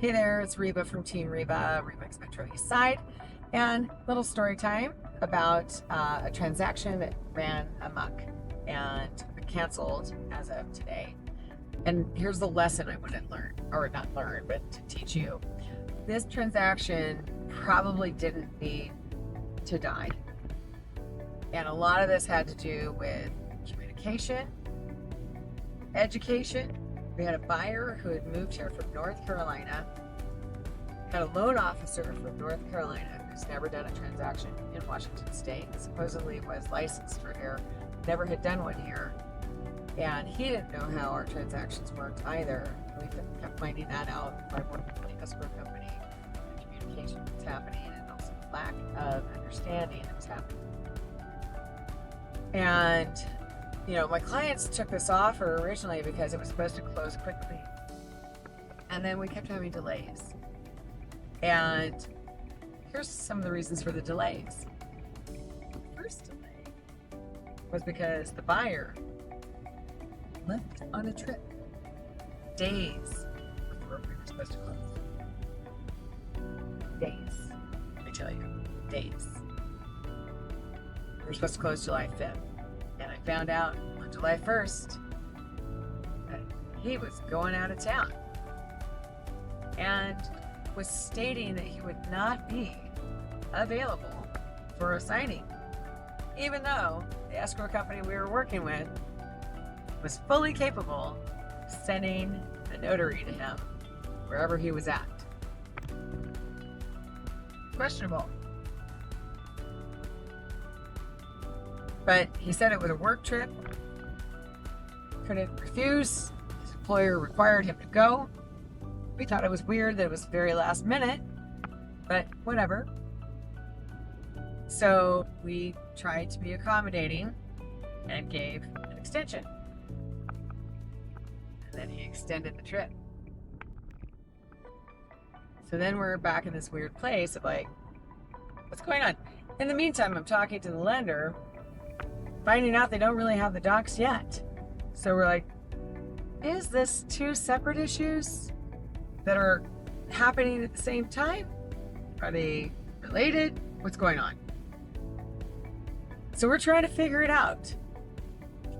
Hey there, it's Reba from Team Reba, Remax Metro Eastside, and little story time about a transaction that ran amok and canceled as of today. And here's the lesson I want to learn, or not learn, but to teach you. This transaction probably didn't need to die. And a lot of this had to do with communication, education. We had a buyer who had moved here from North Carolina, had a loan officer from North Carolina who's never done a transaction in Washington State, supposedly was licensed for here, never had done one here, and he didn't know how our transactions worked either. We kept finding that out by working with the escrow company, the communication that's happening, and also the lack of understanding that's happening. And my clients took this offer originally because it was supposed to close quickly. And then we kept having delays. And here's some of the reasons for the delays. The first delay was because the buyer left on a trip days before we were supposed to close. Days. Let me tell you, days. We were supposed to close July 5th. And I found out on July 1st that he was going out of town and was stating that he would not be available for a signing, even though the escrow company we were working with was fully capable of sending a notary to him wherever he was at. Questionable. But he said it was a work trip, couldn't refuse. His employer required him to go. We thought it was weird that it was very last minute, but whatever. So we tried to be accommodating and gave an extension. And then he extended the trip. So then we're back in this weird place of like, what's going on? In the meantime, I'm talking to the lender, finding out they don't really have the docs yet. So we're like, is this two separate issues that are happening at the same time? Are they related? What's going on? So we're trying to figure it out.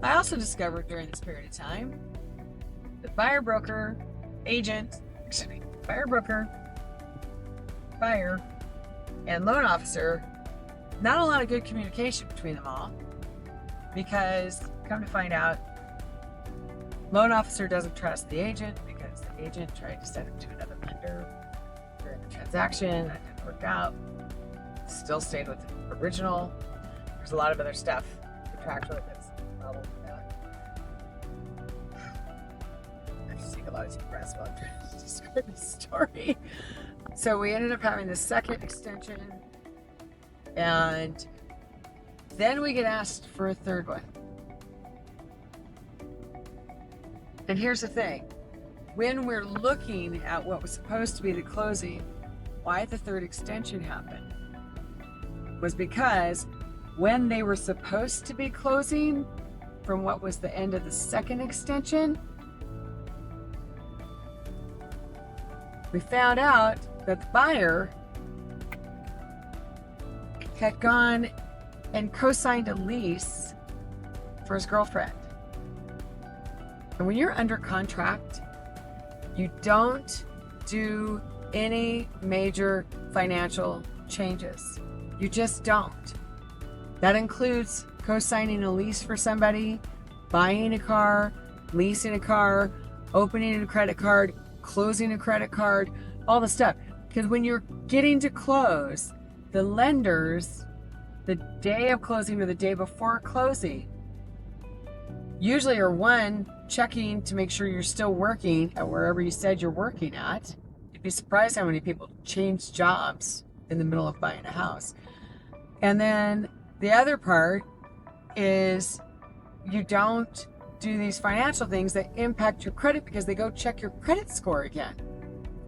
I also discovered during this period of time that buyer, broker, and loan officer, not a lot of good communication between them all. Because come to find out, loan officer doesn't trust the agent because the agent tried to send him to another lender during the transaction. That didn't work out. Still stayed with the original. There's a lot of other stuff contractually that's a problem with that. I just take a lot of deep breaths while I'm trying to describe this story. So we ended up having the second extension, and then we get asked for a third one. And here's the thing. When we're looking at what was supposed to be the closing, why the third extension happened was because when they were supposed to be closing from what was the end of the second extension, we found out that the buyer had gone and co-signed a lease for his girlfriend. And when you're under contract, you don't do any major financial changes. You just don't. That includes co-signing a lease for somebody, buying a car, leasing a car, opening a credit card, closing a credit card, all the stuff. Because when you're getting to close, the lenders, the day of closing or the day before closing, usually are one, checking to make sure you're still working at wherever you said you're working at. You'd be surprised how many people change jobs in the middle of buying a house. And then the other part is you don't do these financial things that impact your credit because they go check your credit score again.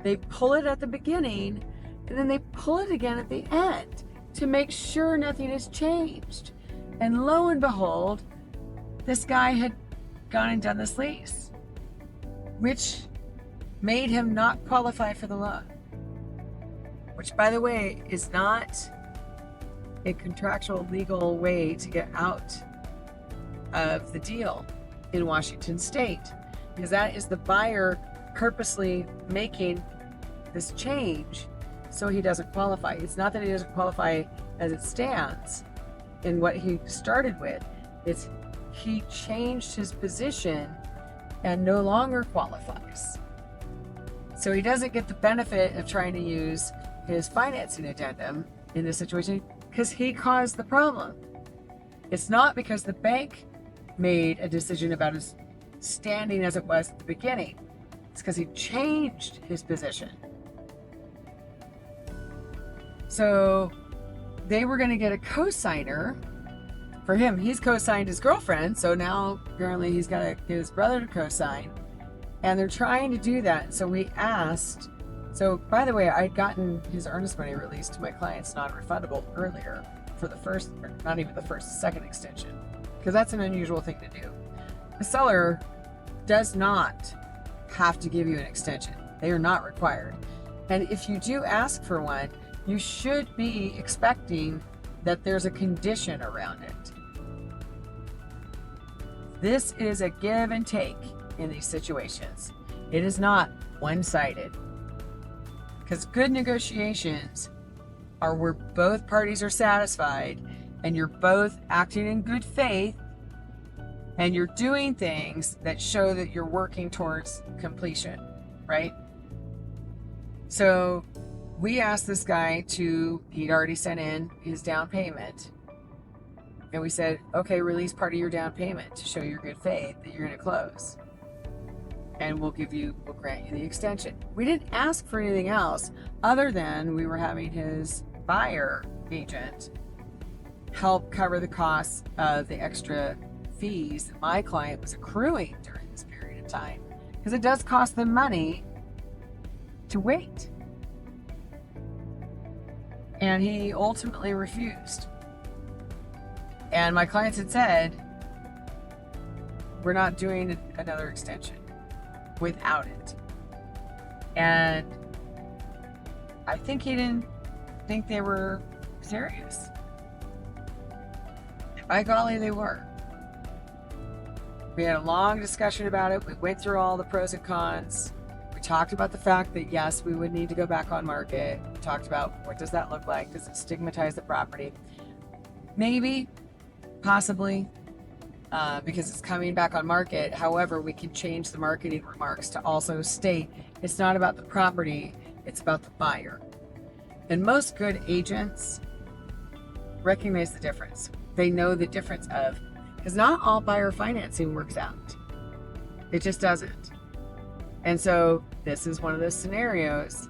They pull it at the beginning and then they pull it again at the end to make sure nothing has changed. And lo and behold, this guy had gone and done this lease, which made him not qualify for the loan, which, by the way, is not a contractual legal way to get out of the deal in Washington state, because that is the buyer purposely making this change so he doesn't qualify. It's not that he doesn't qualify as it stands in what he started with. It's he changed his position and no longer qualifies. So he doesn't get the benefit of trying to use his financing addendum in this situation because he caused the problem. It's not because the bank made a decision about his standing as it was at the beginning. It's because he changed his position. So they were going to get a co-signer for him. He's co-signed his girlfriend, so now apparently he's got to get his brother to co-sign. And they're trying to do that. So we asked, so by the way, I'd gotten his earnest money released to my client's non-refundable earlier for the first, or not even the first, second extension, because that's an unusual thing to do. The seller does not have to give you an extension. They are not required. And if you do ask for one, you should be expecting that there's a condition around it. This is a give and take in these situations. It is not one-sided. Because good negotiations are where both parties are satisfied and you're both acting in good faith and you're doing things that show that you're working towards completion, right? So we asked this guy he'd already sent in his down payment. And we said, okay, release part of your down payment to show your good faith that you're going to close. And we'll grant you the extension. We didn't ask for anything else other than we were having his buyer agent help cover the costs of the extra fees that my client was accruing during this period of time. Because it does cost them money to wait. And he ultimately refused. And my clients had said, we're not doing another extension without it. And I think he didn't think they were serious. By golly, they were. We had a long discussion about it. We went through all the pros and cons. We talked about the fact that yes, we would need to go back on market. We talked about what does that look like? Does it stigmatize the property? Maybe, possibly, because it's coming back on market. However, we can change the marketing remarks to also state it's not about the property, it's about the buyer. And most good agents recognize the difference. They know the difference of, because not all buyer financing works out. It just doesn't. And so this is one of those scenarios,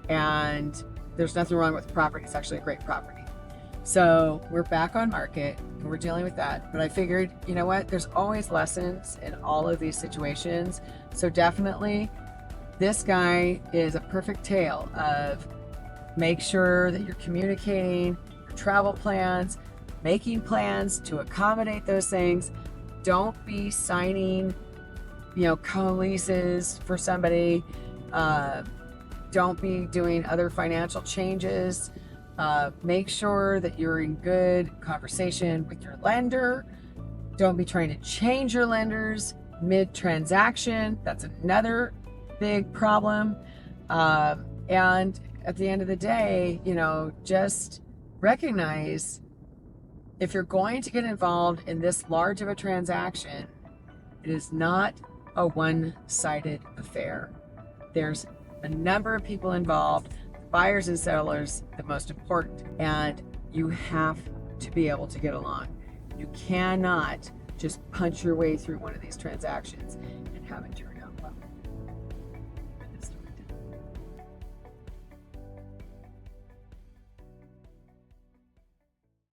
and there's nothing wrong with the property. It's actually a great property. So we're back on market and we're dealing with that. But I figured, you know what? There's always lessons in all of these situations. So definitely this guy is a perfect tale of make sure that you're communicating your travel plans, making plans to accommodate those things. Don't be signing, co-leases for somebody. Don't be doing other financial changes. Make sure that you're in good conversation with your lender. Don't be trying to change your lenders mid-transaction. That's another big problem. And at the end of the day, just recognize if you're going to get involved in this large of a transaction, it is not a one-sided affair. There's a number of people involved. Buyers and sellers, the most important, and you have to be able to get along. You cannot just punch your way through one of these transactions and have it turn out well.